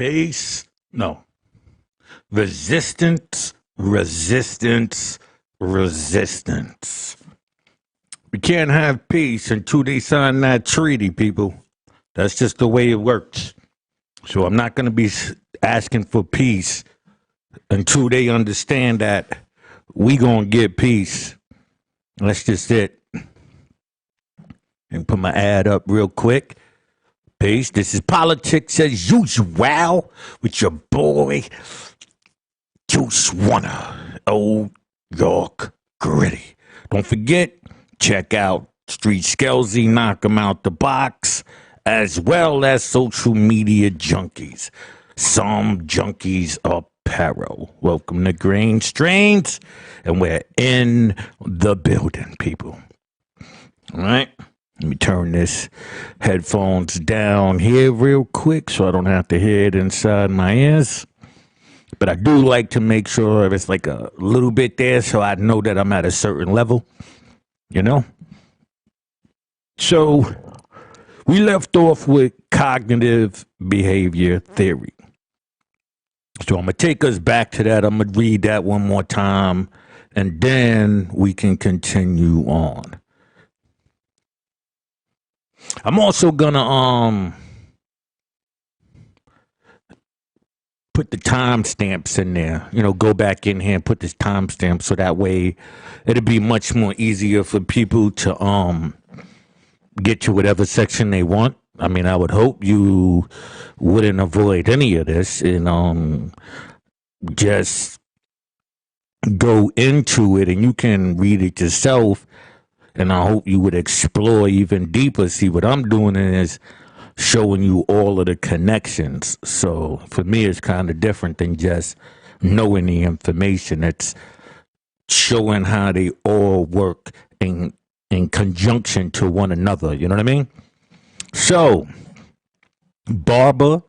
Peace. No. Resistance, resistance, resistance. We can't have peace until they sign that treaty, people. That's just the way it works. So I'm not going to be asking for peace until they understand that we going to get peace. That's just it. And put my ad up real quick. Peace. This is Politics as Usual with your boy, Juice Warner, Old York Gritty. Don't forget, check out Street Skelzy, Knock 'em Out the Box, as well as Social Media Junkies. Some Junkies Apparel. Welcome to Green Strains, and we're in the building, people. All right? Let me turn this headphones down here real quick so I don't have to hear it inside my ears. But I do like to make sure it's like a little bit there so I know that I'm at a certain level, you know? So we left off with cognitive behavior theory. So I'm going to take us back to that. I'm going to read that one more time, and then we can continue on. I'm also gonna put the timestamps in there. You know, go back in here and put this timestamp so that way it'll be much more easier for people to get to whatever section they want. I mean, I would hope you wouldn't avoid any of this and just go into it and you can read it yourself. And I hope you would explore even deeper. See, what I'm doing is showing you all of the connections. So for me, it's kind of different than just knowing the information. It's showing how they all work in conjunction to one another. You know what I mean? So Barber,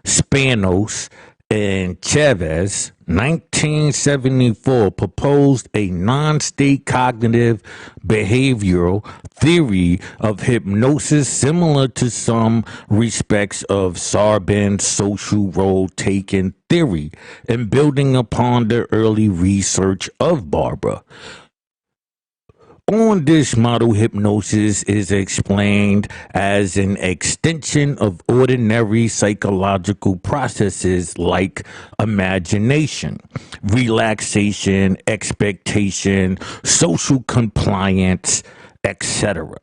Spanos, and Chavez, 1974, proposed a non-state cognitive behavioral theory of hypnosis similar to some respects of Sarban's social role-taking theory and building upon the early research of Barber. On this model, hypnosis is explained as an extension of ordinary psychological processes like imagination, relaxation, expectation, social compliance, etc.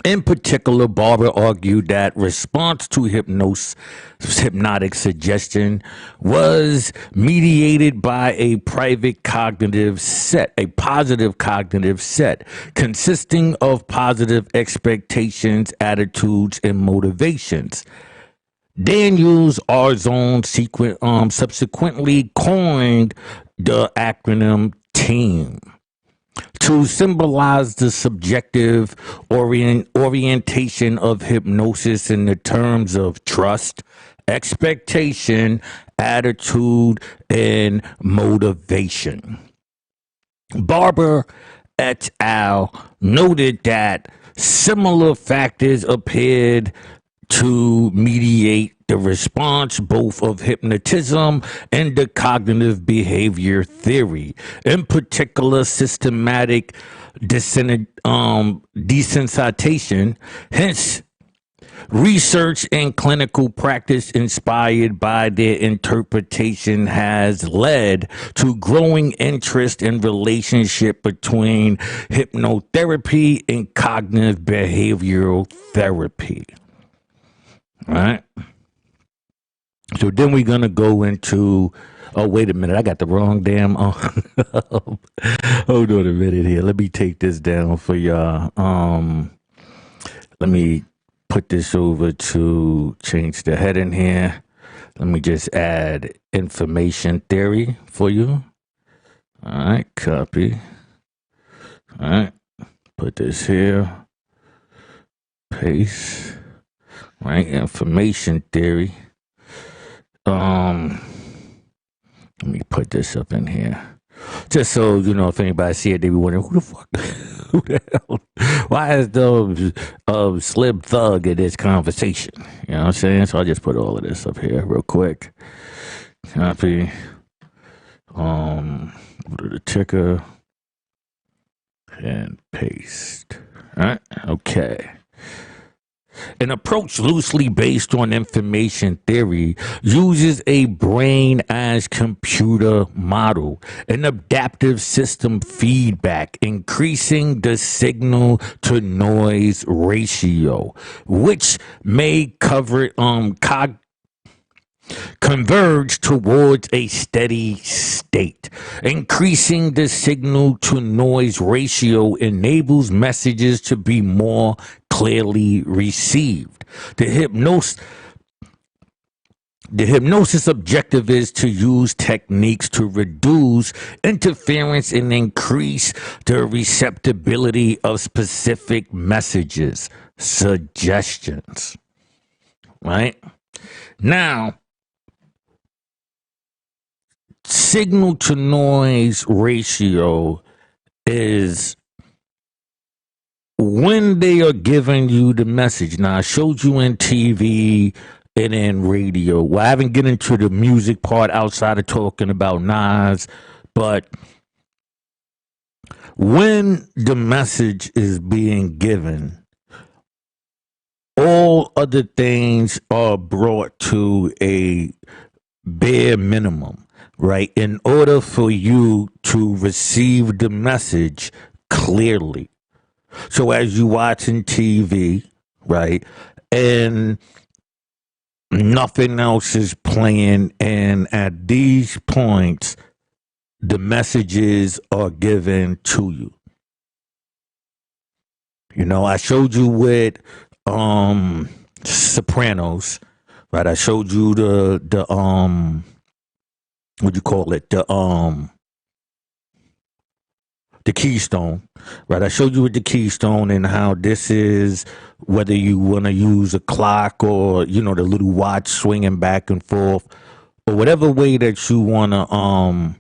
In particular, Barber argued that response to hypnotic suggestion was mediated by a positive cognitive set, consisting of positive expectations, attitudes, and motivations. Daniels Arzon subsequently coined the acronym TEAM to symbolize the subjective orientation of hypnosis in the terms of trust, expectation, attitude, and motivation. Barber et al. Noted that similar factors appeared to mediate the response both of hypnotism and the cognitive behavior theory. In particular, systematic desensitization, hence research and clinical practice inspired by their interpretation has led to growing interest in relationship between hypnotherapy and cognitive behavioral therapy. All right. So then we're going to go into, oh, wait a minute. I got the wrong damn, hold on a minute here. Let me take this down for y'all. Let me put this over to change the heading here. Let me just add information theory for you. All right. Copy. All right. Put this here. Paste. All right. Information theory. Let me put this up in here. Just so you know, if anybody see it, they be wondering who the fuck, who the hell, why is the Slim Thug in this conversation? You know what I'm saying? So I just put all of this up here real quick. Copy. Go to the ticker and paste. All right. Okay. An approach loosely based on information theory uses a brain as computer model, an adaptive system feedback, increasing the signal to noise ratio, which may converge towards a steady state. Increasing the signal to noise ratio enables messages to be more clearly received. The hypnosis objective is to use techniques to reduce interference and increase the receptibility of specific messages, suggestions. Right? Now, signal to noise ratio is when they are giving you the message. Now, I showed you in TV and in radio. Well, I haven't get into the music part outside of talking about Nas, but when the message is being given, all other things are brought to a bare minimum, right? In order for you to receive the message clearly. So as you watching TV, right, and nothing else is playing, and at these points, the messages are given to you. You know, I showed you with Sopranos, right? I showed you the what you call it, the keystone, right? I showed you with the keystone and how this is, whether you want to use a clock or, you know, the little watch swinging back and forth, or whatever way that you want to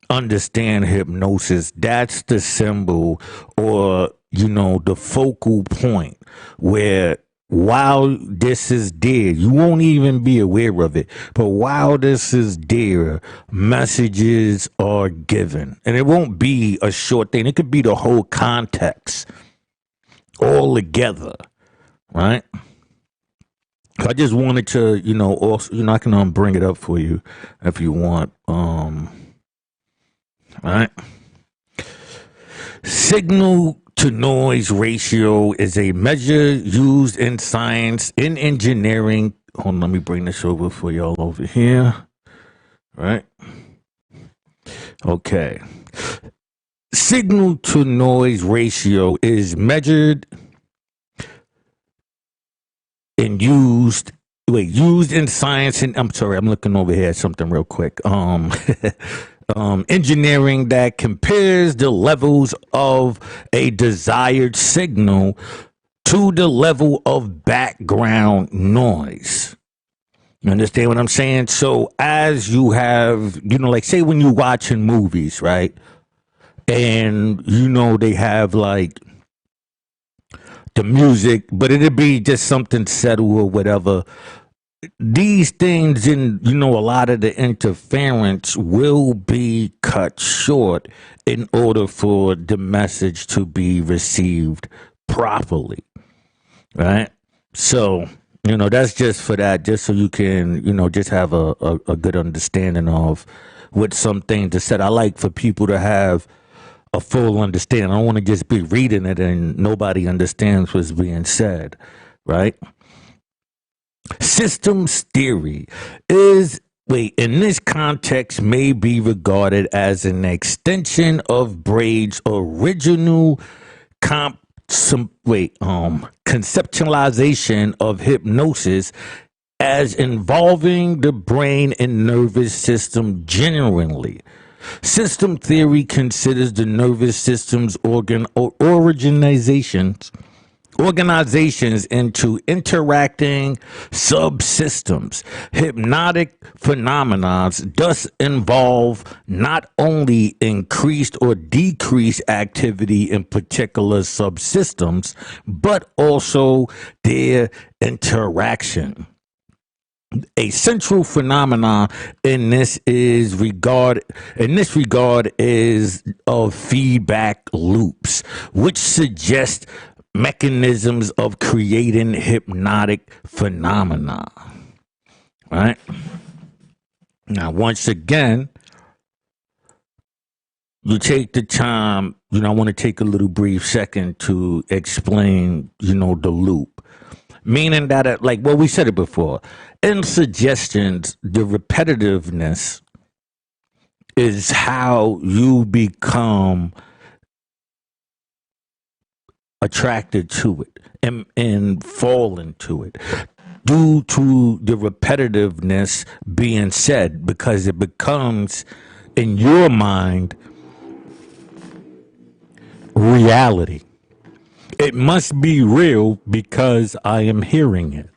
understand hypnosis. That's the symbol, or, you know, the focal point where while this is there, you won't even be aware of it. But while this is there, messages are given. And it won't be a short thing. It could be the whole context all together, right? I just wanted to, you know, also, you know, I can bring it up for you if you want. Right? Signal to noise ratio is a measure used in science, in engineering. Hold on, let me bring this over for y'all over here. Right? Okay. Signal to noise ratio is measured and used in science, and I'm sorry, I'm looking over here at something real quick. Engineering that compares the levels of a desired signal to the level of background noise. You understand what I'm saying? So as you have, you know, like say when you're watching movies, right? And, you know, they have like the music, but it'd be just something settled or whatever. These things, in, you know, a lot of the interference will be cut short in order for the message to be received properly, right? So, you know, that's just for that, just so you can, you know, just have a good understanding of what some things are said. I like for people to have a full understanding. I don't want to just be reading it and nobody understands what's being said, right? Systems theory is, in this context, may be regarded as an extension of Braid's original conceptualization of hypnosis as involving the brain and nervous system generally. System theory considers the nervous system's organizations organizations into interacting subsystems. Hypnotic phenomena thus involve not only increased or decreased activity in particular subsystems, but also their interaction. A central phenomenon in this regard is of feedback loops, which suggest mechanisms of creating hypnotic phenomena. Right? Now, once again, you take the time, I want to take a little brief second to explain, the loop. Meaning that, we said it before, in suggestions, the repetitiveness is how you become attracted to it and fall into it due to the repetitiveness being said, because it becomes in your mind reality. It must be real because I am hearing it.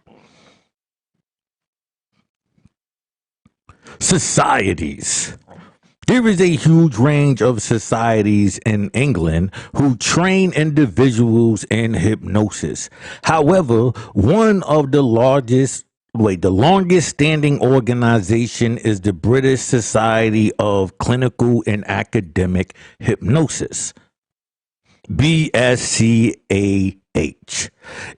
Societies. There is a huge range of societies in England who train individuals in hypnosis. However, one of the longest standing organization is the British Society of Clinical and Academic Hypnosis. BSCAH.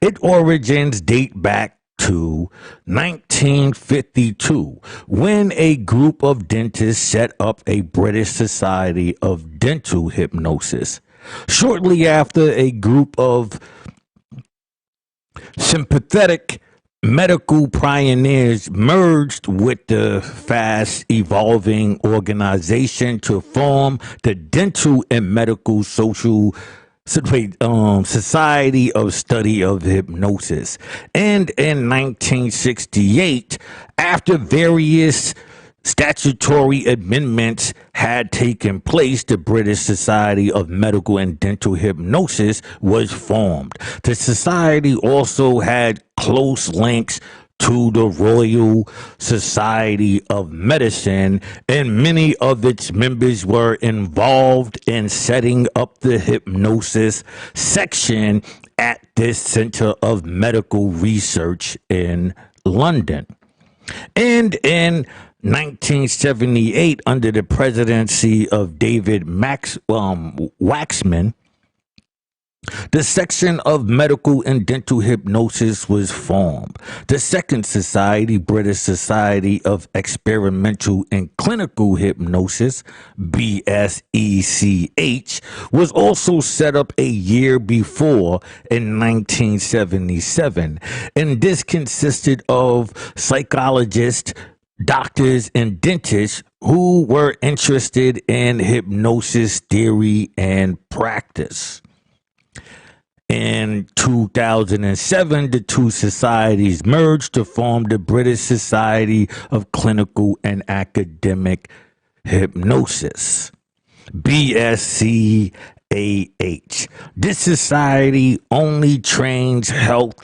Its origins date back to 1952, when a group of dentists set up a British Society of Dental Hypnosis. Shortly after, a group of sympathetic medical pioneers merged with the fast evolving organization to form the Dental and Medical Society of Study of Hypnosis. And in 1968, after various statutory amendments had taken place, the British Society of Medical and Dental Hypnosis was formed. The society also had close links to the Royal Society of Medicine, and many of its members were involved in setting up the hypnosis section at this Center of Medical Research in London. And in 1978, under the presidency of David Waxman, the section of medical and dental hypnosis was formed. The second society, British Society of Experimental and Clinical Hypnosis, BSECH, was also set up a year before in 1977. And this consisted of psychologists, doctors, and dentists who were interested in hypnosis theory and practice. In 2007, the two societies merged to form the British Society of Clinical and Academic Hypnosis, BSCAH. This society only trains health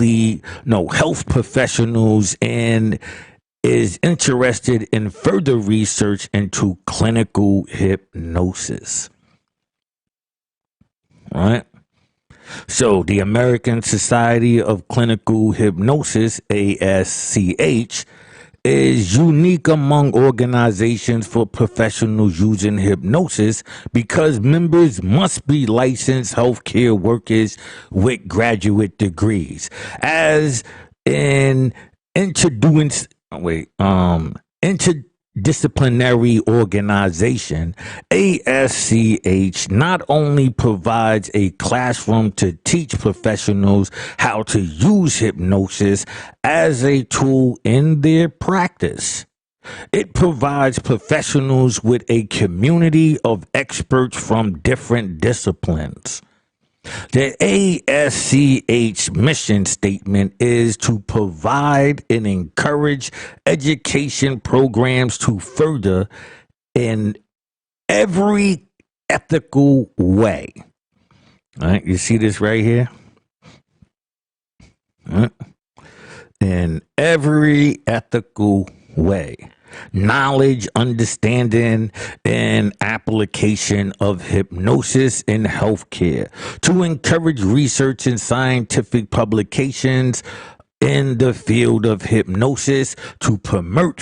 professionals and is interested in further research into clinical hypnosis. All right. So the American Society of Clinical Hypnosis, ASCH, is unique among organizations for professionals using hypnosis because members must be licensed healthcare workers with graduate degrees. As an interdisciplinary organization, ASCH not only provides a classroom to teach professionals how to use hypnosis as a tool in their practice. It provides professionals with a community of experts from different disciplines. The ASCH mission statement is to provide and encourage education programs to further in every ethical way. All right, you see this right here? right? In every ethical way. Knowledge, understanding, and application of hypnosis in healthcare to encourage research and scientific publications in the field of hypnosis to promote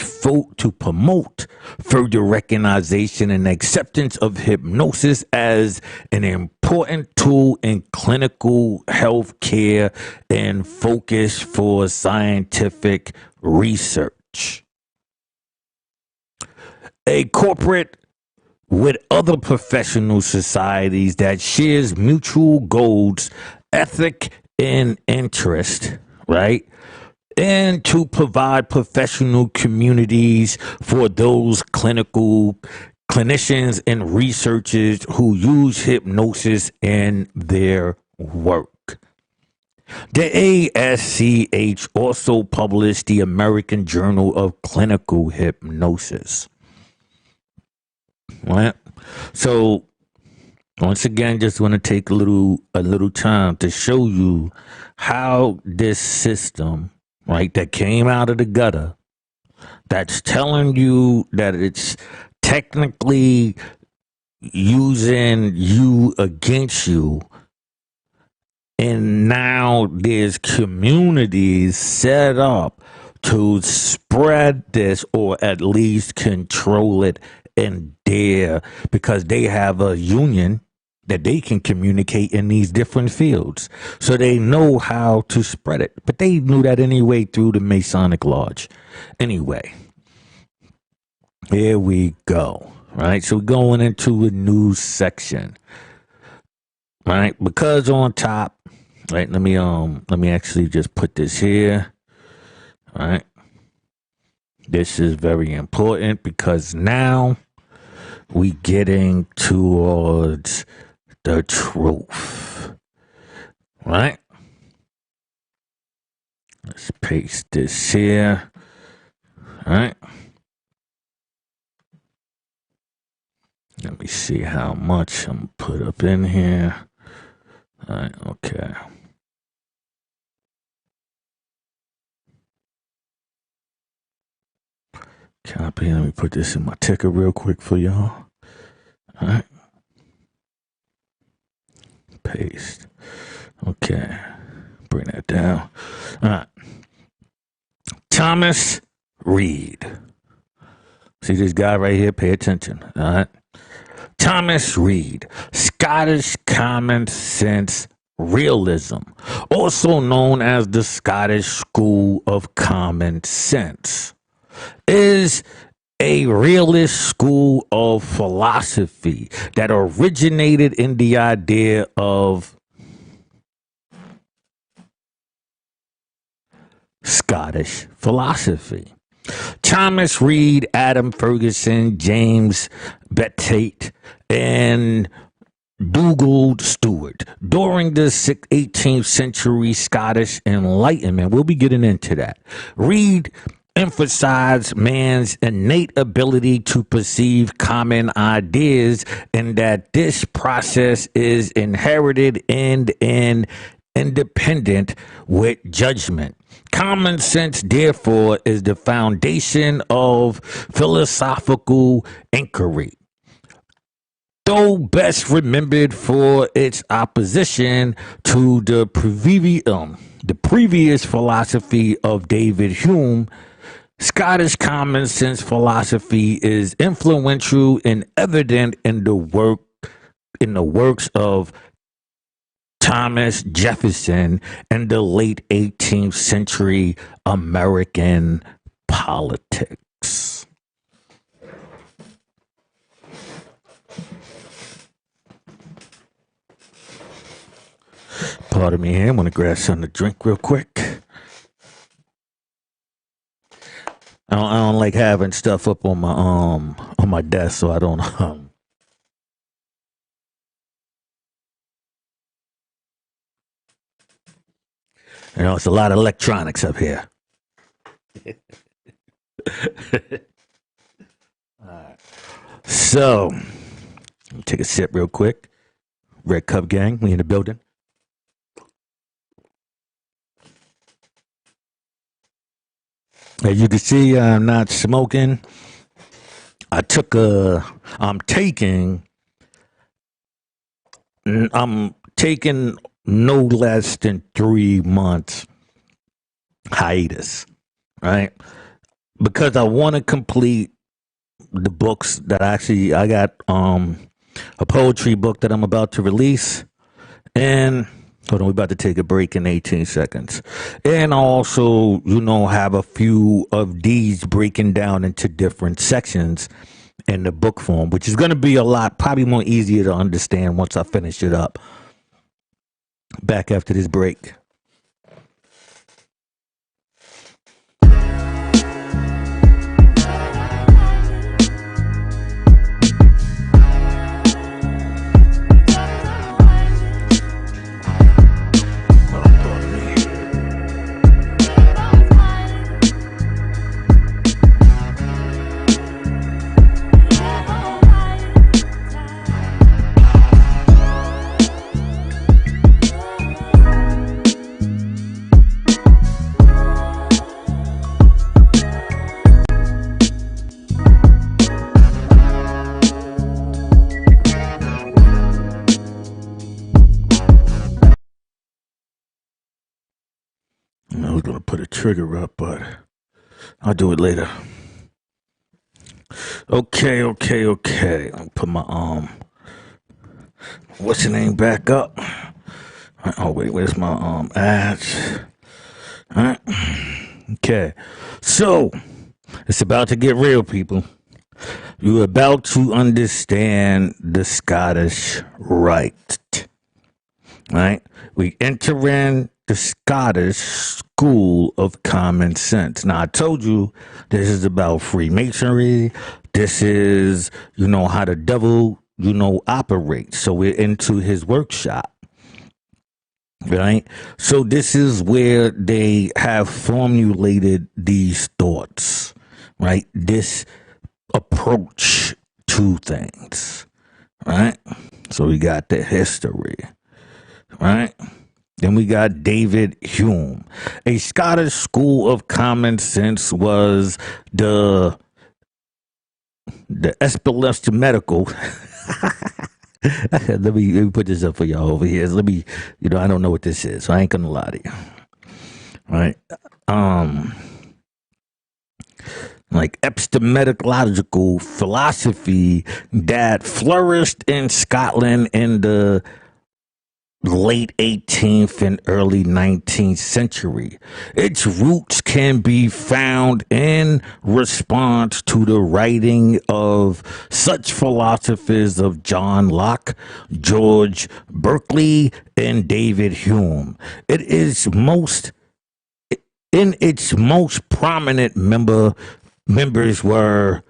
further recognition and acceptance of hypnosis as an important tool in clinical health care and focus for scientific research. A corporate with other professional societies that shares mutual goals, ethic, and interest, right? And to provide professional communities for those clinicians and researchers who use hypnosis in their work. The ASCH also published the American Journal of Clinical Hypnosis. Right? So once again, just want to take a little time to show you how this system, right, that came out of the gutter, that's telling you that it's technically using you against you. And now there's communities set up to spread this or at least control it and dare, because they have a union that they can communicate in these different fields. So they know how to spread it. But they knew that anyway through the Masonic Lodge. Anyway, here we go. Right? So we're going into a new section. Right? Because on top, right, let me actually just put this here. All right. This is very important because now we getting towards the truth. Right? Let's paste this here. All right. Let me see how much I'm put up in here. All right, okay. Copy. Let me put this in my ticker real quick for y'all. All right. Paste. Okay. Bring that down. All right. Thomas Reed. See this guy right here? Pay attention. All right. Thomas Reed, Scottish common sense realism, also known as the Scottish School of Common Sense, is a realist school of philosophy that originated in the idea of Scottish philosophy. Thomas Reed, Adam Ferguson, James Bettate, and Dougal Stewart during the 18th century Scottish Enlightenment. We'll be getting into that. Reed emphasized man's innate ability to perceive common ideas and that this process is inherited and independent with judgment. Common sense, therefore, is the foundation of philosophical inquiry. Though best remembered for its opposition to the previous philosophy of David Hume, Scottish common sense philosophy is influential and evident in the works of Thomas Jefferson and the late 18th century American politics. Pardon me here. I'm going to grab something to drink real quick. I don't like having stuff up on my desk, so I don't it's a lot of electronics up here. All right. So, let me take a sip real quick. Red Cup Gang, we in the building. As you can see, I'm not smoking. I'm taking no less than 3 months hiatus, right? Because I want to complete the books that I got a poetry book that I'm about to release. And hold on, we're about to take a break in 18 seconds. And I also, have a few of these breaking down into different sections in the book form, which is going to be probably more easier to understand once I finish it up. Back after this break. I was going to put a trigger up, but I'll do it later. Okay. I'll put my, what's the name back up? Oh, wait, where's my, ads? All right. Okay. So, it's about to get real, people. You're about to understand the Scottish Rite. Right? We enter in the Scottish School of Common Sense. Now, I told you this is about freemasonry. This is, how the devil, operates. So we're into his workshop. Right? So this is where they have formulated these thoughts, right? This approach to things, right? So we got the history, right? Then we got David Hume. A Scottish School of Common Sense was the Espelester Medical. Let me put this up for y'all over here. I don't know what this is, so I ain't gonna lie to you. Right? Like epistemological philosophy that flourished in Scotland in the late 18th and early 19th century. Its roots can be found in response to the writing of such philosophers of John Locke, George Berkeley, and David Hume. It is its most prominent members were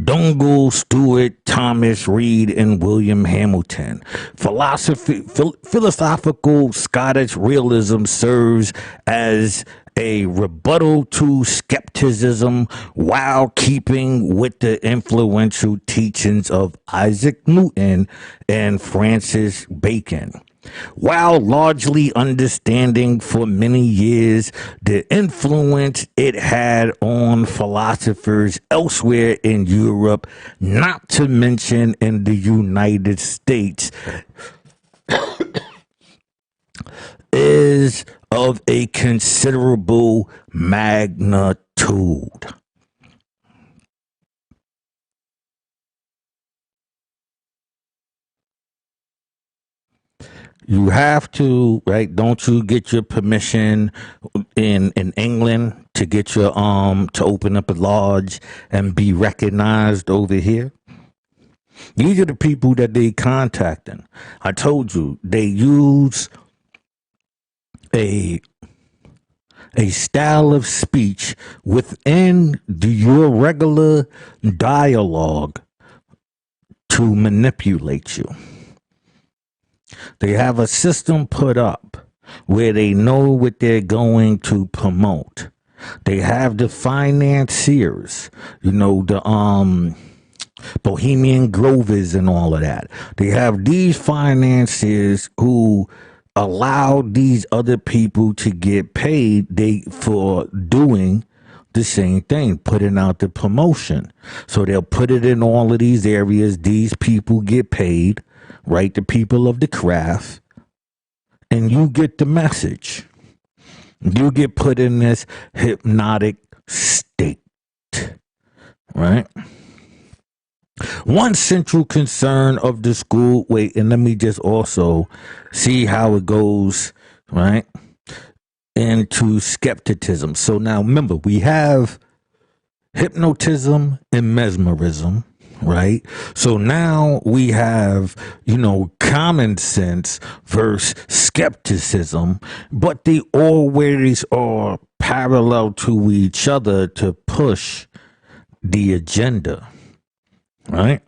Dongle, Stewart, Thomas Reid, and William Hamilton. Philosophical Scottish realism serves as a rebuttal to skepticism while keeping with the influential teachings of Isaac Newton and Francis Bacon. While largely understanding for many years the influence it had on philosophers elsewhere in Europe, not to mention in the United States, is of a considerable magnitude. You have to, right? Don't you get your permission in England to get your to open up a lodge and be recognized over here? These are the people that they contacting. I told you they use a style of speech within your regular dialogue to manipulate you. They have a system put up where they know what they're going to promote. They have the financiers, the Bohemian Grovers and all of that. They have these financiers who allow these other people to get paid for doing the same thing, putting out the promotion. So they'll put it in all of these areas. These people get paid, right? The people of the craft, and you get the message. You get put in this hypnotic state, right? One central concern of the school, wait, and let me just also see how it goes, right? Into skepticism. So now remember, we have hypnotism and mesmerism, right? So now we have, common sense versus skepticism, but they always are parallel to each other to push the agenda, right?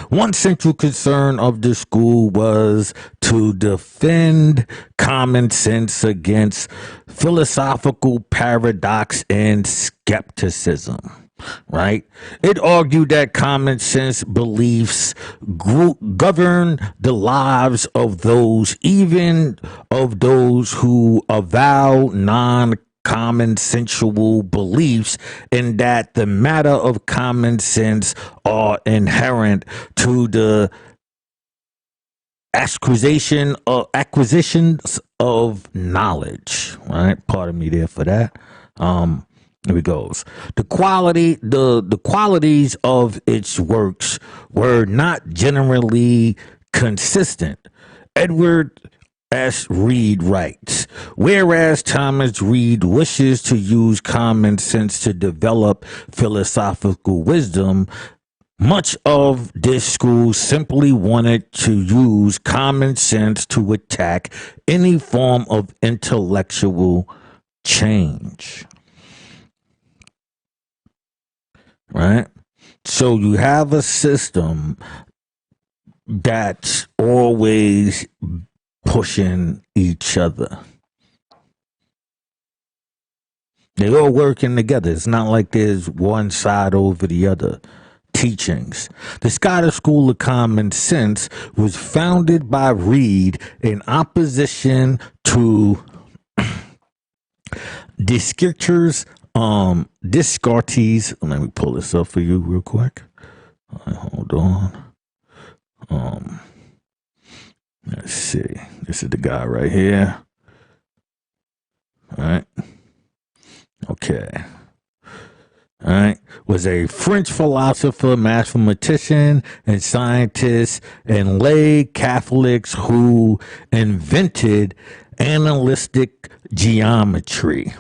One central concern of the school was to defend common sense against philosophical paradox and skepticism, right? It argued that common sense beliefs govern the lives of those, even of those who avow common sensual beliefs, and that the matter of common sense are inherent to the acquisitions of knowledge, right? Pardon me there for that. Here it goes. The qualities of its works were not generally consistent. Edward S. Reed writes, whereas Thomas Reed wishes to use common sense to develop philosophical wisdom, much of this school simply wanted to use common sense to attack any form of intellectual change. Right? So you have a system that's always pushing each other. They're all working together. It's not like there's one side over the other. Teachings. The Scottish School of Common Sense was founded by Reed in opposition to Descartes. Let me pull this up for you real quick. Hold on. Let's see. This is the guy right here. All right. Okay. All right. Was a French philosopher, mathematician, and scientist, and lay Catholics who invented analytic geometry.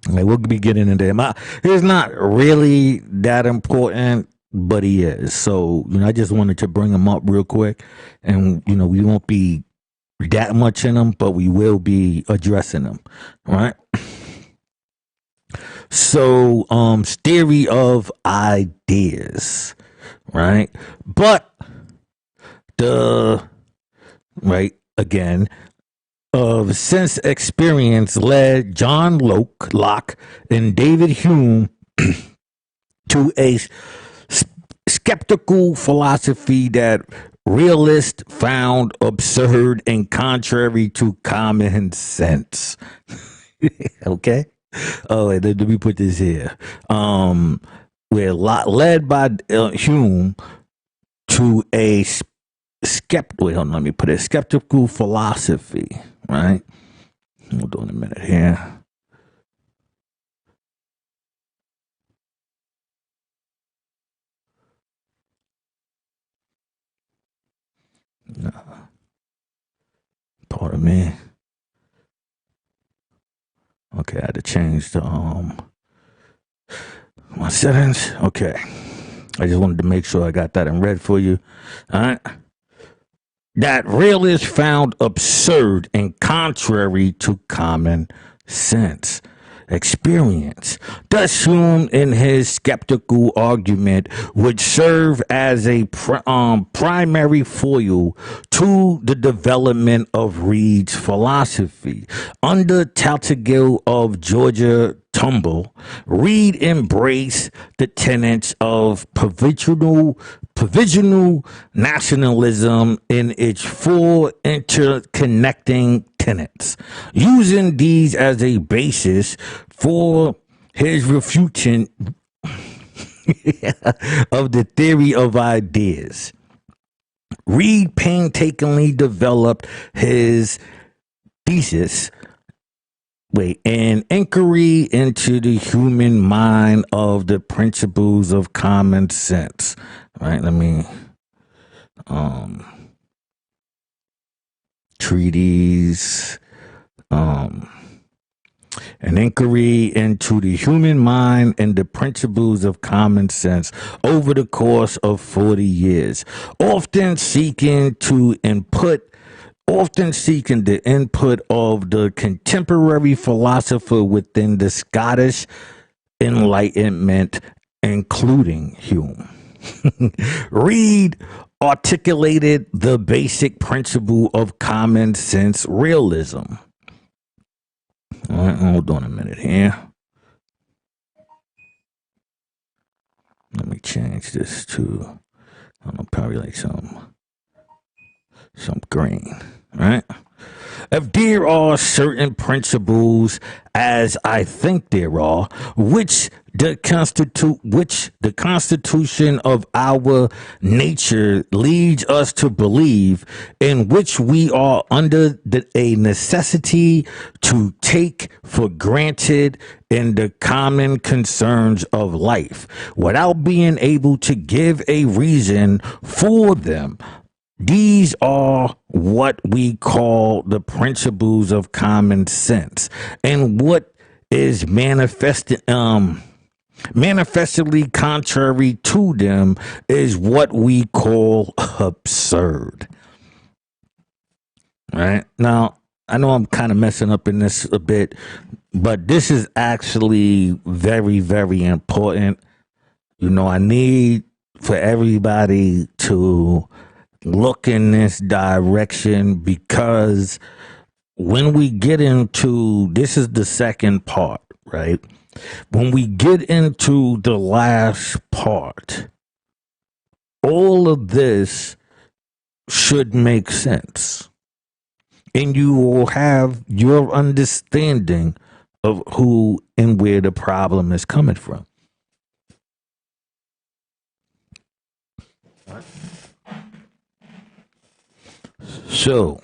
Like, we'll be getting into him. He's not really that important, but he is. So, I just wanted to bring him up real quick. And, we won't be that much in him, but we will be addressing him. Right? So, theory of ideas. Right? But again, of sense experience led John Locke and David Hume to a skeptical philosophy that realists found absurd and contrary to common sense. Okay? Oh, wait, let me put this here. We're led by Hume to a skeptical philosophy, right? Hold on a minute here. No. Pardon me. Okay, I had to change the my settings. Okay. I just wanted to make sure I got that in red for you. All right. That realists found absurd and contrary to common sense experience. Thus, Hume, in his skeptical argument, would serve as a primary foil to the development of Reed's philosophy. Under Taltagill of Georgia tumble, Reed embraced the tenets of provisional nationalism in its four interconnecting tenets, using these as a basis for his refutation of the theory of ideas. Reed painstakingly developed his thesis, an inquiry into the human mind of the principles of common sense. Right, let me treatise, an inquiry into the human mind and the principles of common sense over the course of 40 years, often seeking the input of the contemporary philosopher within the Scottish Enlightenment, including Hume. Reed articulated the basic principle of common sense realism. All right, hold on a minute here. Let me change this to, I don't know, probably like some green, right? If there are certain principles, as I think there are, which the constitution of our nature leads us to believe, in which we are under a necessity to take for granted in the common concerns of life, without being able to give a reason for them. These are what we call the principles of common sense, and what is manifestly contrary to them is what we call absurd. Right now, I know I'm kind of messing up in this a bit, but this is actually very, very important. I need for everybody to look in this direction, because when we get into, this is the second part, right? When we get into the last part, all of this should make sense, and you will have your understanding of who and where the problem is coming from. So,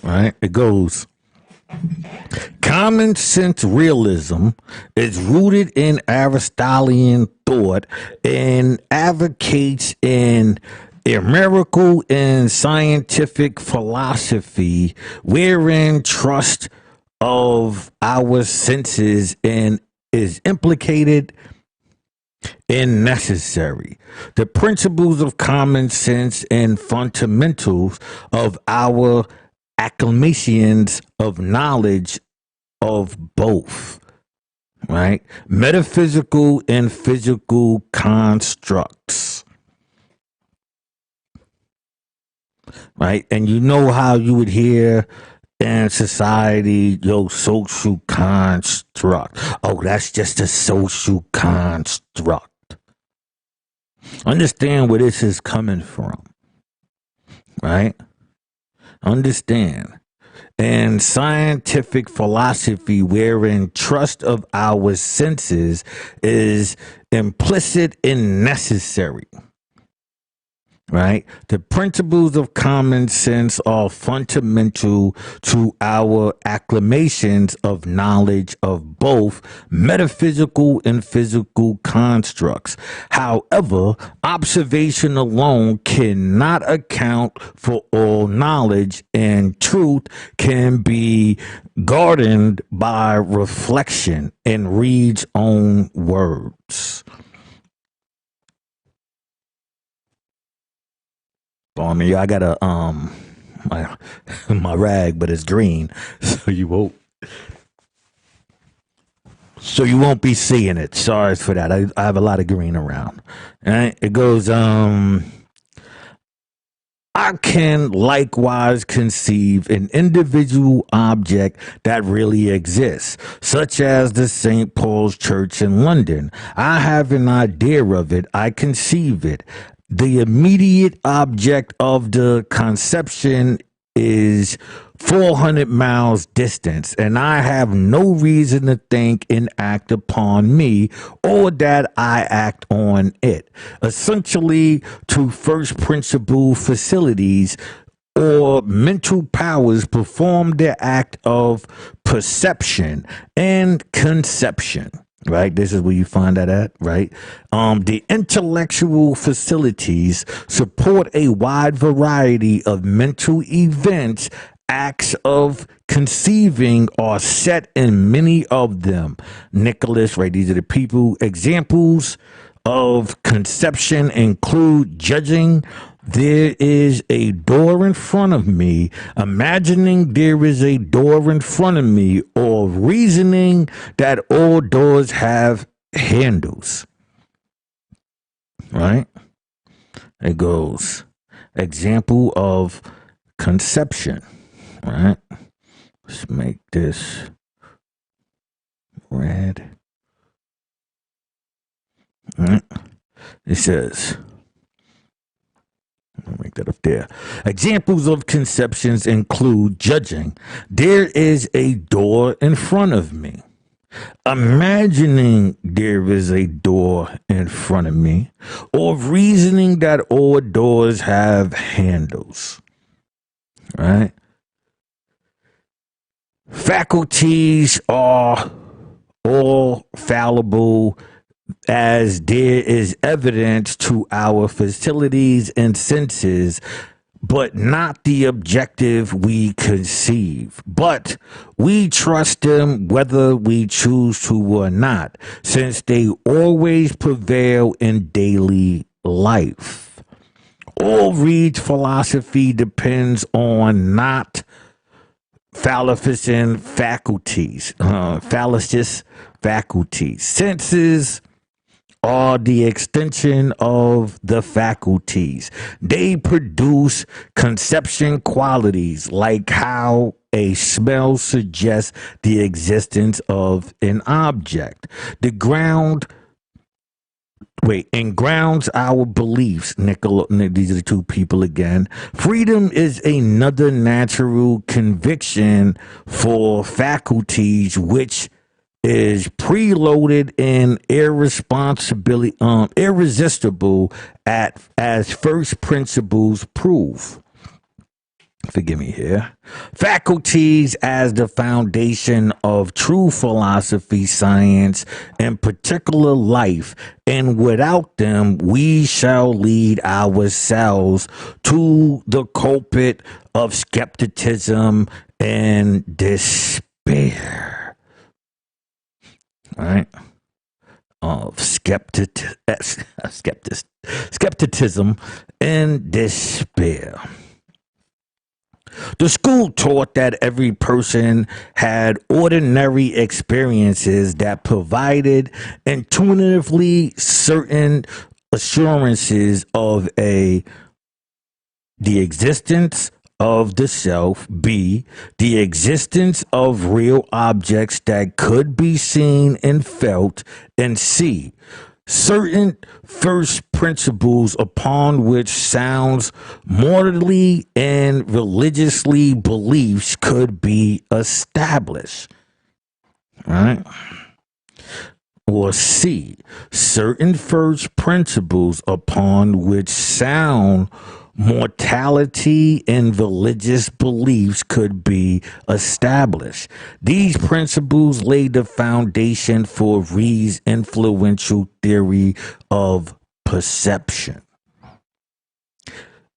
right, it goes. Common sense realism is rooted in Aristotelian thought and advocates an empirical and scientific philosophy wherein trust of our senses and is implicated and necessary. The principles of common sense and fundamentals of our acclamations of knowledge of both, right? Metaphysical and physical constructs, right? And you know how you would hear in society, social construct. Oh, that's just a social construct. Understand where this is coming from, right? Understand. And scientific philosophy, wherein trust of our senses is implicit and necessary, right? The principles of common sense are fundamental to our acclamations of knowledge of both metaphysical and physical constructs. However, observation alone cannot account for all knowledge, and truth can be garnered by reflection in Reed's own words. I mean, I got a my rag, but it's green, so you won't So you won't be seeing it. Sorry for that. I have a lot of green around. All right? It goes, I can likewise conceive an individual object that really exists, such as the St. Paul's Church in London. I have an idea of it. I conceive it. The immediate object of the conception is 400 miles distance, and I have no reason to think and act upon me or that I act on it. Essentially, to first principle facilities or mental powers perform the act of perception and conception. Right, this is where you find that at, right? The intellectual facilities support a wide variety of mental events. Acts of conceiving are set in many of them. Nicholas, right? These are the people. Examples of conception include judging. There is a door in front of me, imagining there is a door in front of me, or reasoning that all doors have handles. Right? It goes, example of conception. Right? Let's make this red. Right? It says, I'll make that up there. Examples of conceptions include judging. There is a door in front of me. Imagining there is a door in front of me. Or reasoning that all doors have handles. Right? Faculties are all fallible, as there is evidence to our facilities and senses, but not the objective we conceive. But we trust them whether we choose to or not, since they always prevail in daily life. All Reed's philosophy depends on not fallacious faculties, fallacious faculties. Senses are the extension of the faculties. They produce conception qualities, like how a smell suggests the existence of an object. And grounds our beliefs. These are the two people again. Freedom is another natural conviction for faculties, which is preloaded and irresistible as first principles prove. Forgive me here. Faculties as the foundation of true philosophy, science, and particular life, and without them we shall lead ourselves to the culprit of skepticism and despair. Right? Of skepticism and despair. The school taught that every person had ordinary experiences that provided intuitively certain assurances of the existence of the self, B, the existence of real objects that could be seen and felt, and C, certain first principles upon which sounds morally and religiously beliefs could be established. Right? Or C, certain first principles upon which sound mortality and religious beliefs could be established. These principles laid the foundation for Reed's influential theory of perception.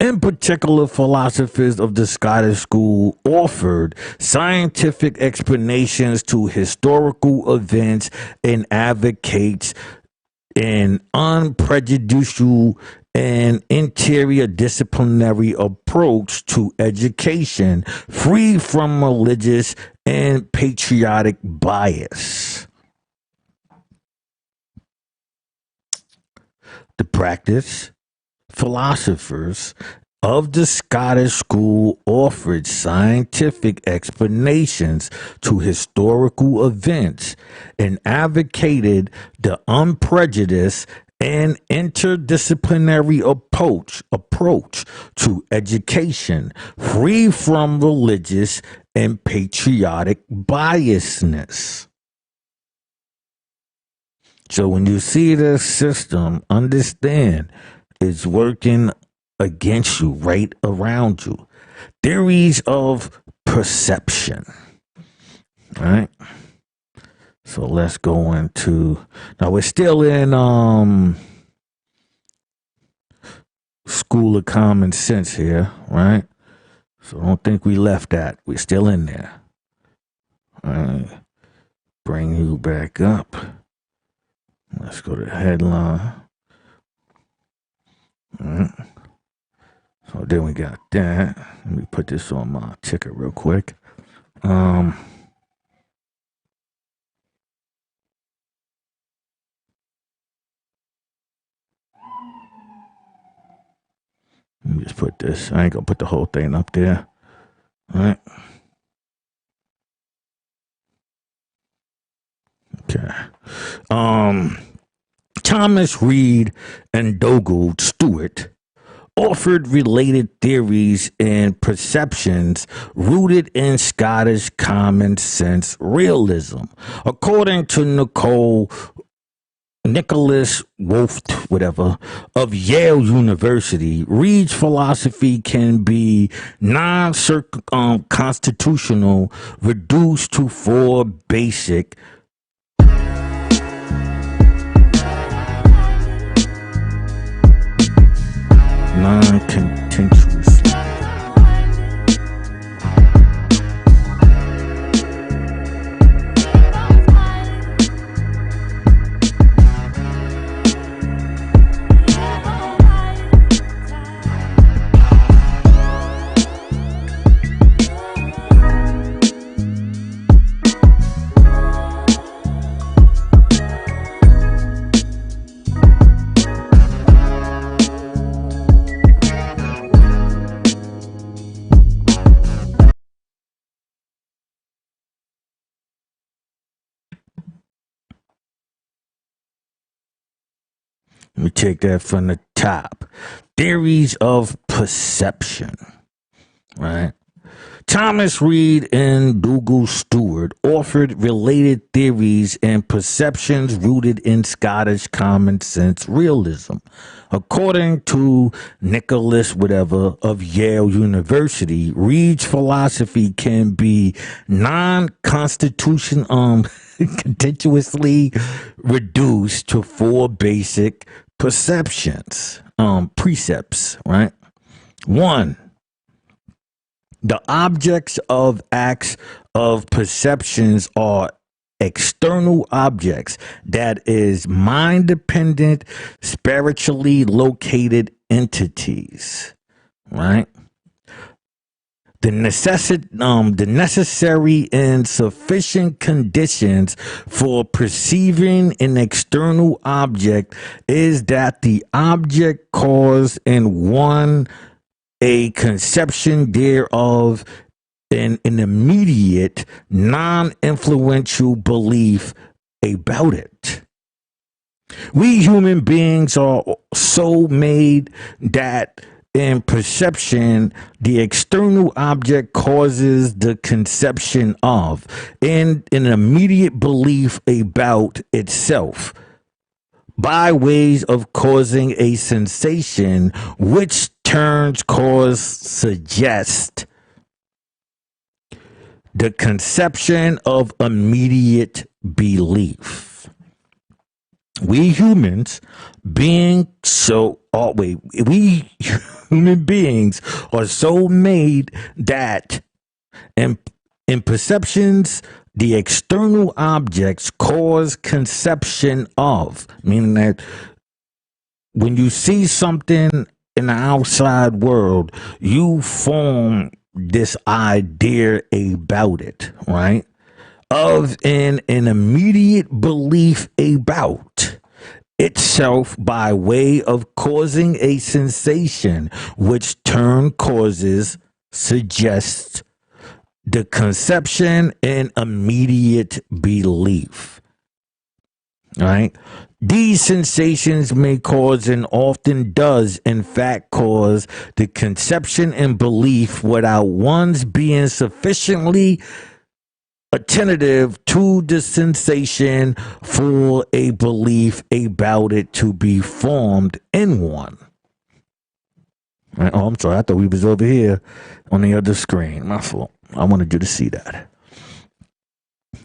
In particular, philosophers of the Scottish school offered scientific explanations to historical events and advocates an unprejudicial and interior disciplinary approach to education, free from religious and patriotic bias. practice, philosophers of the Scottish school offered scientific explanations to historical events and advocated the unprejudiced and interdisciplinary approach to education, free from religious and patriotic biasness. So when you see this system, understand it's working against you, right around you. Theories of perception, right? So let's go into, now we're still in School of Common Sense here, right? So don't think we left that. We're still in there. All right. Bring you back up. Let's go to the headline. All right. So then we got that. Let me put this on my ticker real quick. Let me just put this. I ain't gonna put the whole thing up there. All right. Okay. Thomas Reed and Dougal Stewart offered related theories and perceptions rooted in Scottish common sense realism. According to Nicholas Wolf, whatever, of Yale University, Reed's philosophy can be non-constitutional, reduced to four basic non-contentious. Let me take that from the top. Theories of perception, right? Thomas Reed and Dougal Stewart offered related theories and perceptions rooted in Scottish common sense realism. According to Nicholas of Yale University, Reed's philosophy can be non-constitutional, contentiously reduced to four basic precepts, right? One, the objects of acts of perceptions are external objects, that is, mind-dependent, spiritually located entities, right? The necessary and sufficient conditions for perceiving an external object is that the object cause in one a conception thereof and an immediate, non-influential belief about it. We human beings are so made that in perception, the external object causes the conception of and an immediate belief about itself by ways of causing a sensation, which turns cause suggest the conception of immediate belief. We humans being so we human beings are so made that in perceptions the external objects cause conception of, meaning that when you see something in the outside world, you form this idea about it, right? Of an immediate belief about. itself by way of causing a sensation, which turn causes, suggests the conception and immediate belief. Right? These sensations may cause and often does in fact cause the conception and belief without one's being sufficiently attentive to the sensation for a belief about it to be formed in one. Right? Oh, I'm sorry. I thought we was over here on the other screen. My fault. I wanted you to see that.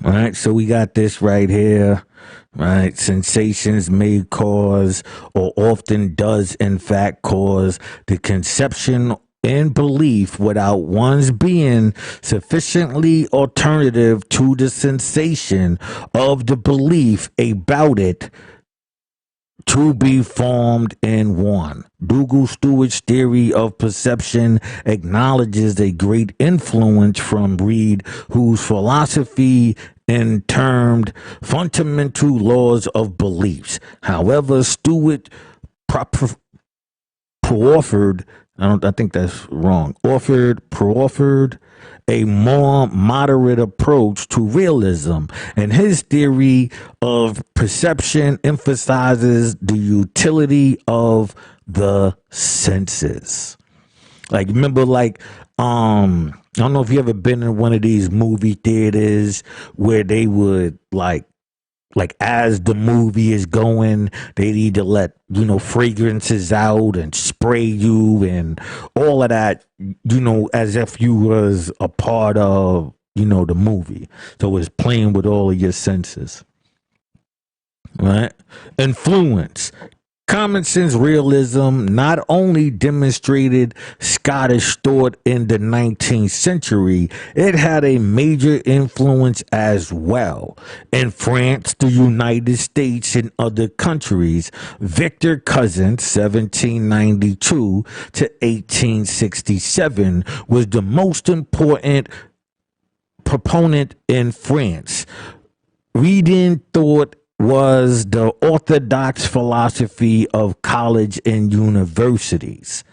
All right. So we got this right here. Right. Sensations may cause or often does in fact cause the conception and belief without one's being sufficiently alternative to the sensation of the belief about it to be formed in one. Dougal Stewart's theory of perception acknowledges a great influence from Reid, whose philosophy and termed fundamental laws of beliefs. However, Stewart proffered a more moderate approach to realism, and his theory of perception emphasizes the utility of the senses. Like, remember, I don't know if you ever been in one of these movie theaters where they would like as the movie is going, they need to let, fragrances out and spray you and all of that, as if you was a part of, the movie. So it's playing with all of your senses. Right? Influence. Common sense realism not only demonstrated Scottish thought in the 19th century, it had a major influence as well. In France, the United States, and other countries, Victor Cousin, 1792 to 1867, was the most important proponent in France. Reading thought was the orthodox philosophy of college and universities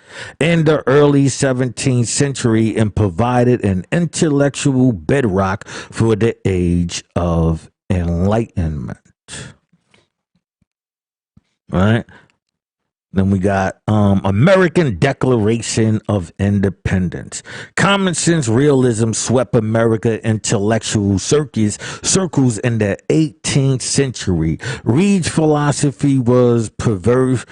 in the early 17th century and provided an intellectual bedrock for the age of enlightenment. All right. Then we got American Declaration of Independence. Common sense realism swept America intellectual circles in the 18th century. Reid's philosophy was previously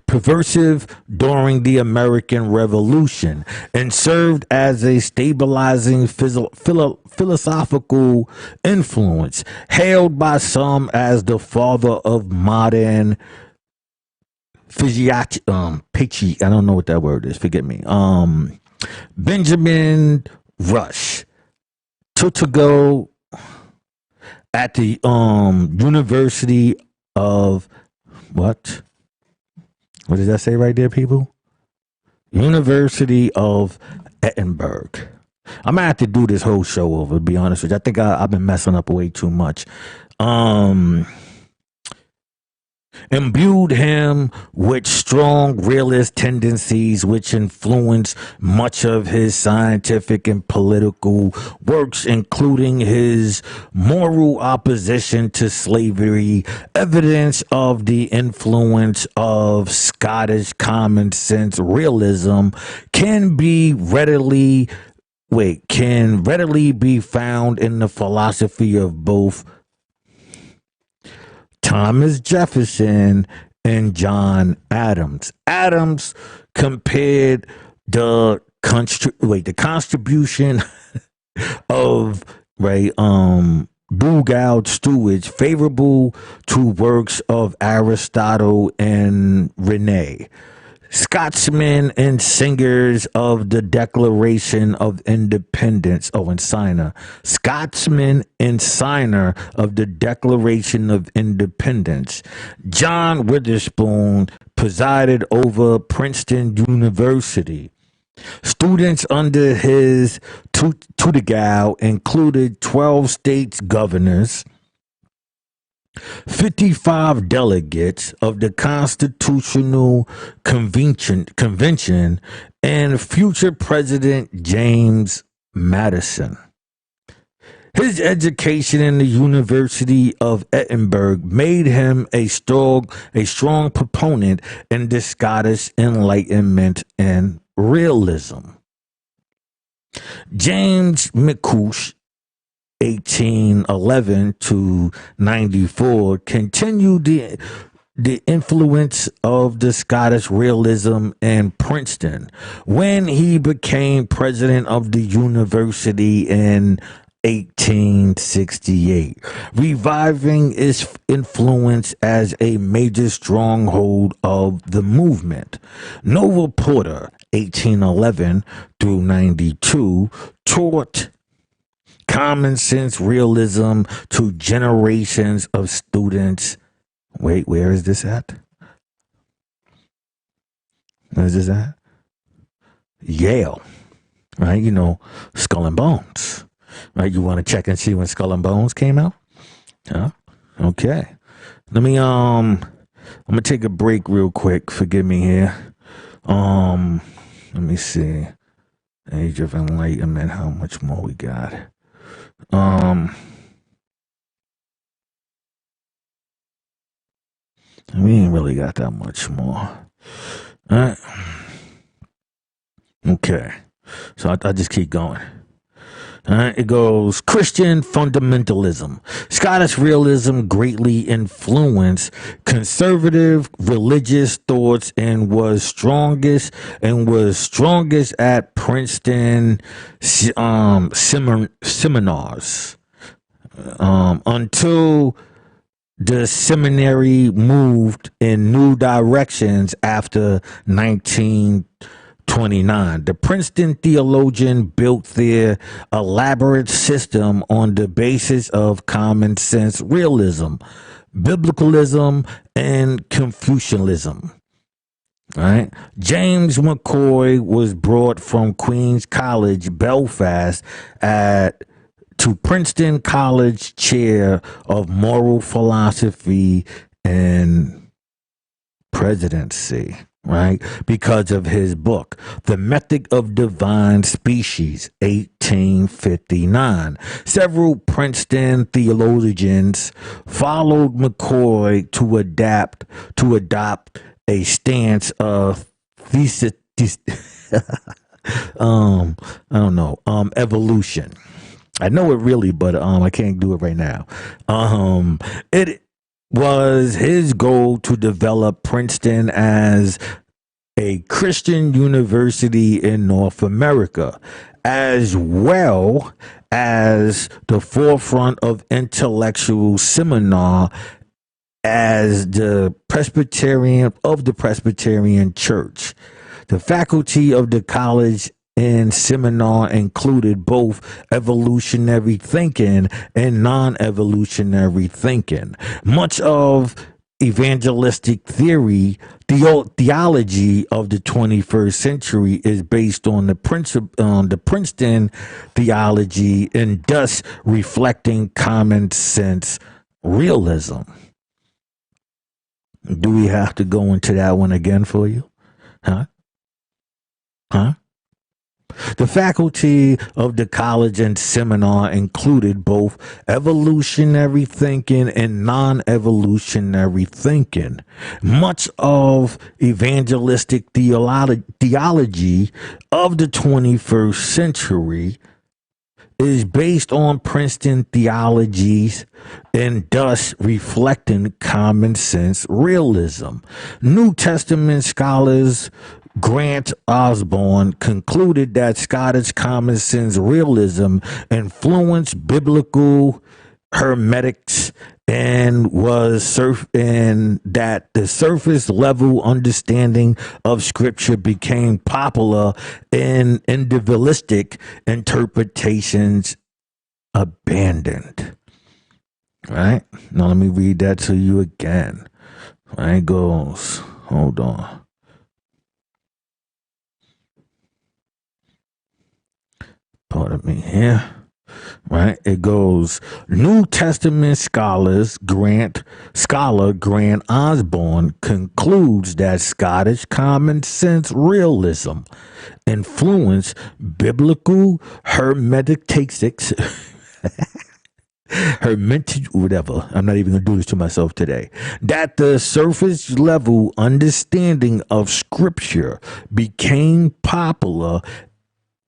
perversive during the American Revolution and served as a stabilizing philosophical influence, hailed by some as the father of modern I don't know what that word is, forget me. Benjamin Rush to go at the University of what does that say right there, people? University of Edinburgh. I'm gonna have to do this whole show over, to be honest with you. I think I've been messing up way too much. Imbued him with strong realist tendencies which influenced much of his scientific and political works, including his moral opposition to slavery. Evidence of the influence of Scottish common sense realism can readily be found in the philosophy of both Thomas Jefferson and John Adams. Adams compared the contribution of Dougal Stewart favorable to works of Aristotle and Rene. Scotsmen and singers of the Declaration of Independence. And signer. Scotsman and signer of the Declaration of Independence. John Witherspoon presided over Princeton University. Students under his tutelage included 12 states governors, 55 delegates of the Constitutional Convention and future President James Madison. His education in the University of Edinburgh made him a strong proponent in the Scottish Enlightenment and realism. James McCouche, 1811 to 94, continued the influence of the Scottish realism in Princeton when he became president of the university in 1868, reviving its influence as a major stronghold of the movement. Nova Porter, 1811 through 92, taught common sense realism to generations of students. Wait, where is this at? Where is this at? Yale, right? You know, Skull and Bones. Right, you want to check and see when Skull and Bones came out? Huh? Okay. Let me I'm gonna take a break real quick. Forgive me here. Let me see. Age of Enlightenment, how much more we got? We ain't really got that much more. All right. Okay. So I just keep going. It goes Christian fundamentalism. Scottish realism greatly influenced conservative religious thoughts and was strongest at Princeton seminars until the seminary moved in new directions after 1929. The Princeton theologian built their elaborate system on the basis of common sense realism, biblicalism, and Confucianism. Right? James McCoy was brought from Queen's College, Belfast, to Princeton College Chair of Moral Philosophy and Presidency, right? Because of his book, The Method of Divine Species, 1859. Several Princeton theologians followed McCoy to adopt a stance of evolution. I know it really, but I can't do it right now. It was his goal to develop Princeton as a Christian university in North America, as well as the forefront of intellectual seminar as the Presbyterian Church. The faculty of the college and seminar included both evolutionary thinking and non-evolutionary thinking. Much of evangelistic theology of the 21st century is based on the Princeton theology and thus reflecting common sense realism. Do we have to go into that one again for you? Huh? The faculty of the college and seminar included both evolutionary thinking and non-evolutionary thinking. Much of evangelistic theology of the 21st century is based on Princeton theologies and thus reflecting common sense realism. New Testament scholars Grant Osborne concluded that Scottish common sense realism influenced biblical hermeneutics and that the surface level understanding of scripture became popular and individualistic interpretations abandoned. Right? Now let me read that to you again. It goes, hold on. Pardon me here. right? It goes, New Testament scholar Grant Osborne concludes that Scottish common sense realism influenced biblical hermeneutics, whatever. I'm not even going to do this to myself today. That the surface level understanding of scripture became popular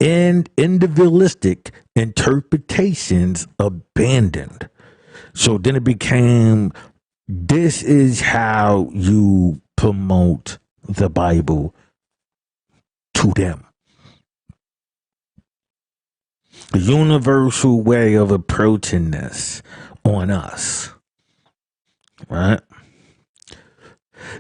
and individualistic interpretations abandoned. So then it became, this is how you promote the Bible to them. The universal way of approaching this on us, right?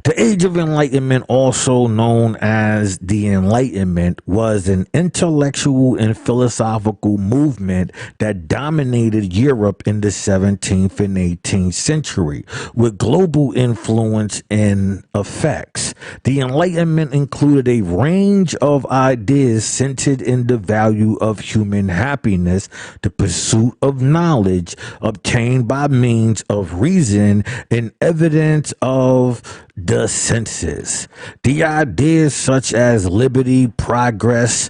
The Age of Enlightenment, also known as the Enlightenment, was an intellectual and philosophical movement that dominated Europe in the 17th and 18th century, with global influence and effects. The Enlightenment included a range of ideas centered in the value of human happiness, the pursuit of knowledge obtained by means of reason, and evidence of the senses. The ideas such as liberty, progress,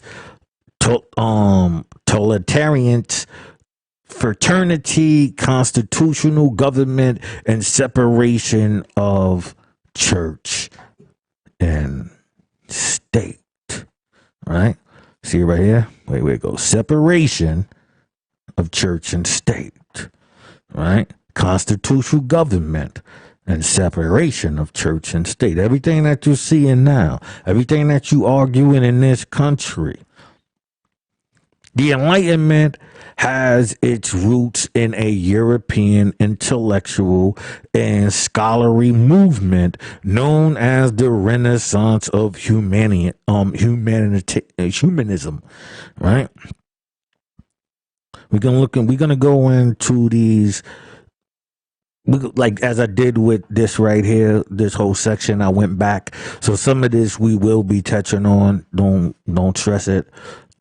totalitarian fraternity, constitutional government, and separation of church and state. Right? See right here? Wait, it goes. Separation of church and state. Right? Constitutional government and separation of church and state. Everything that you're seeing now, everything that you arguing in this country. The Enlightenment has its roots in a European intellectual and scholarly movement known as the Renaissance of humanism, right? We're gonna go into these. Like as I did with this right here, this whole section, I went back. So some of this we will be touching on. Don't stress it.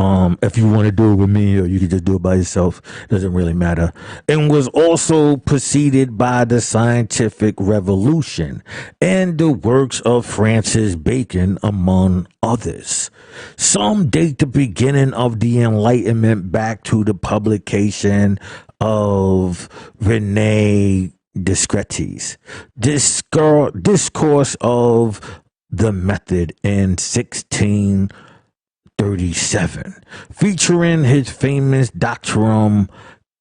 If you want to do it with me, or you can just do it by yourself, doesn't really matter. And was also preceded by the scientific revolution and the works of Francis Bacon, among others. Some date the beginning of the Enlightenment back to the publication of Rene Descartes' Discourse of the Method in 1637, featuring his famous doctrine,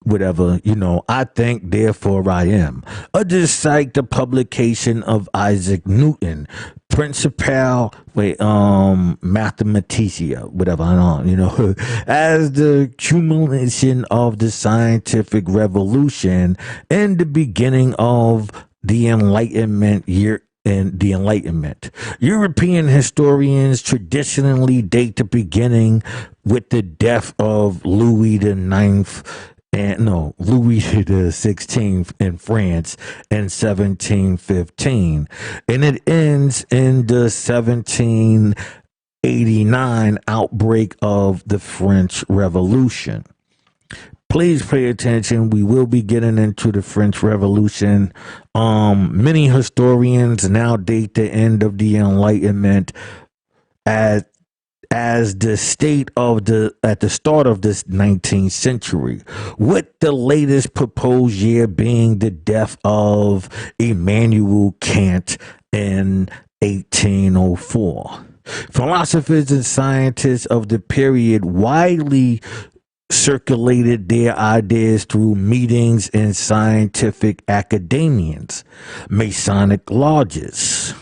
whatever, I think, therefore I am. Others cite the publication of Isaac Newton, Principia Mathematica, whatever, I don't, as the culmination of the scientific revolution and the beginning of the Enlightenment European historians traditionally date the beginning with the death of Louis the 16th in France in 1715, and it ends in the 1789 outbreak of the French Revolution. Please pay attention. We will be getting into the French Revolution. Many historians now date the end of the Enlightenment as the state of at the start of this 19th century, with the latest proposed year being the death of Immanuel Kant in 1804. Philosophers and scientists of the period widely circulated their ideas through meetings in scientific academias, Masonic lodges.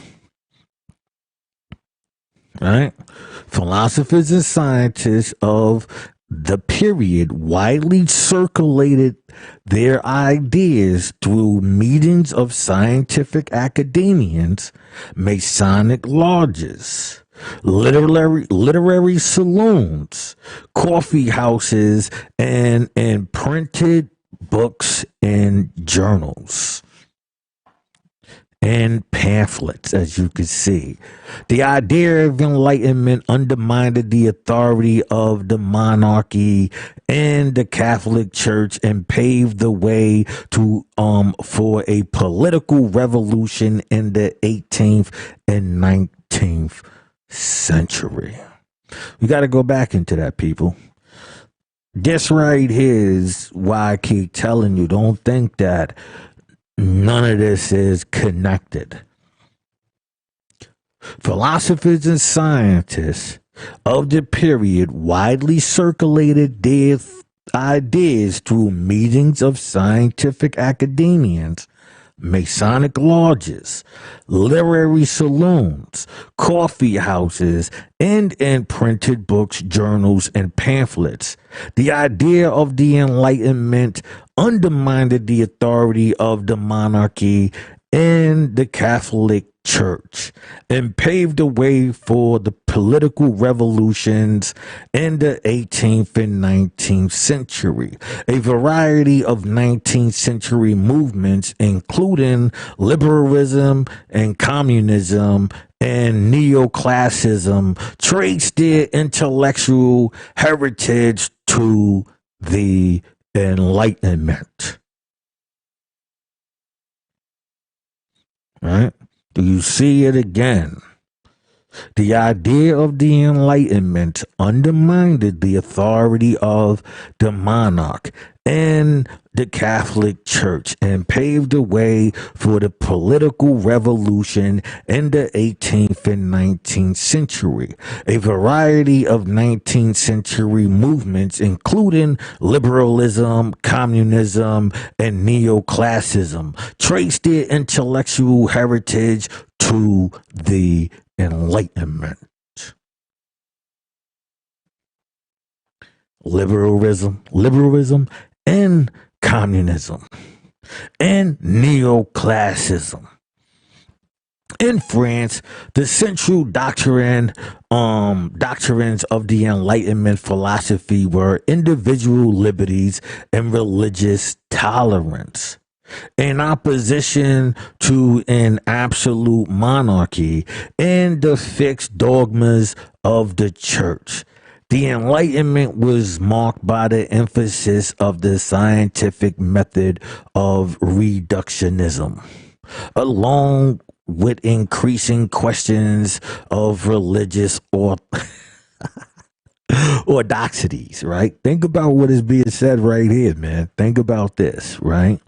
Right? Philosophers and scientists of the period widely circulated their ideas through meetings of scientific academians, Masonic lodges, literary saloons, coffee houses, and printed books and journals. and pamphlets, as you can see. The idea of enlightenment undermined the authority of the monarchy and the Catholic Church and paved the way to for a political revolution in the 18th and 19th century. We got to go back into that, people. This right here is why I keep telling you, don't think that none of this is connected. Philosophers and scientists of the period widely circulated their ideas through meetings of scientific academians, Masonic lodges, literary saloons, coffee houses, and in printed books, journals, and pamphlets. The idea of the Enlightenment undermined the authority of the monarchy and the Catholic Church and paved the way for the political revolutions in the 18th and 19th century. A variety of 19th century movements, including liberalism and communism and neoclassicism, trace their intellectual heritage to the Enlightenment. Right? Do you see it again? The idea of the Enlightenment undermined the authority of the monarch and the Catholic Church and paved the way for the political revolution in the 18th and 19th century. A variety of 19th century movements, including liberalism, communism, and neoclassicism, traced their intellectual heritage to the Enlightenment. Liberalism, and communism, and neoclassicism. In France, the central doctrines of the Enlightenment philosophy were individual liberties and religious tolerance. In opposition to an absolute monarchy and the fixed dogmas of the church. The Enlightenment was marked by the emphasis of the scientific method of reductionism, along with increasing questions of religious orthodoxies, right? Think about what is being said right here, man. Think about this, right?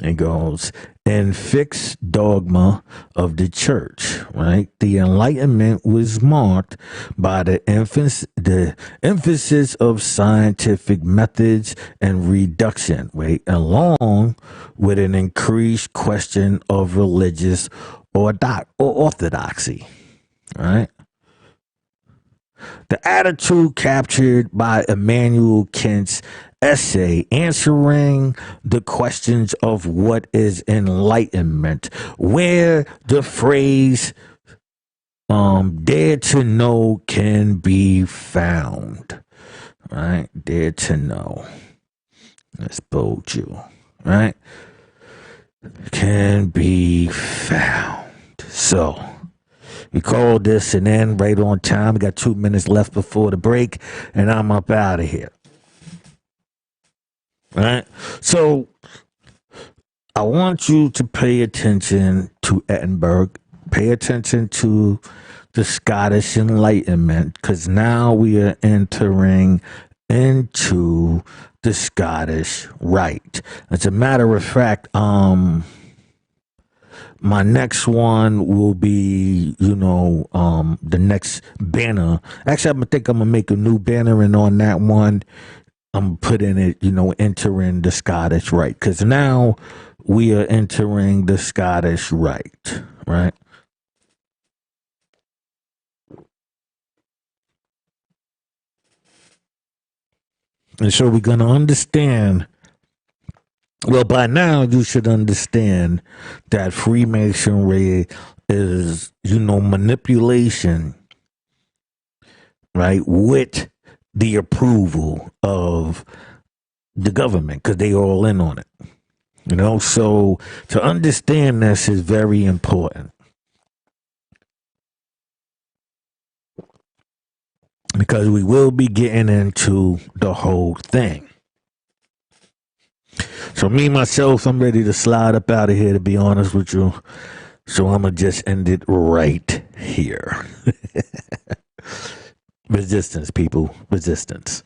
It goes, and fixed dogma of the church, right? The Enlightenment was marked by the emphasis of scientific methods and reduction, right? Along with an increased question of religious orthodoxy, right? The attitude captured by Immanuel Kant's essay answering the questions of what is enlightenment, where the phrase dare to know can be found, right? Dare to know. Let's bold you, right? Can be found. So we call this an end right on time. We got 2 minutes left before the break, and I'm up out of here. Right? So I want you to pay attention to Edinburgh, pay attention to the Scottish Enlightenment, because now we are entering into the Scottish Rite. As a matter of fact, my next one will be, the next banner. Actually, I think I'm gonna make a new banner, and on that one, I'm putting it, entering the Scottish Rite, because now we are entering the Scottish Rite, right? And so we're going to understand, well, by now you should understand that Freemasonry is, manipulation, right, with the approval of the government, because they all in on it, You know, so to understand this is very important because we will be getting into the whole thing. So me myself, I'm ready to slide up out of here, to be honest with you. So I'm going to just end it right here. Resistance, people. Resistance.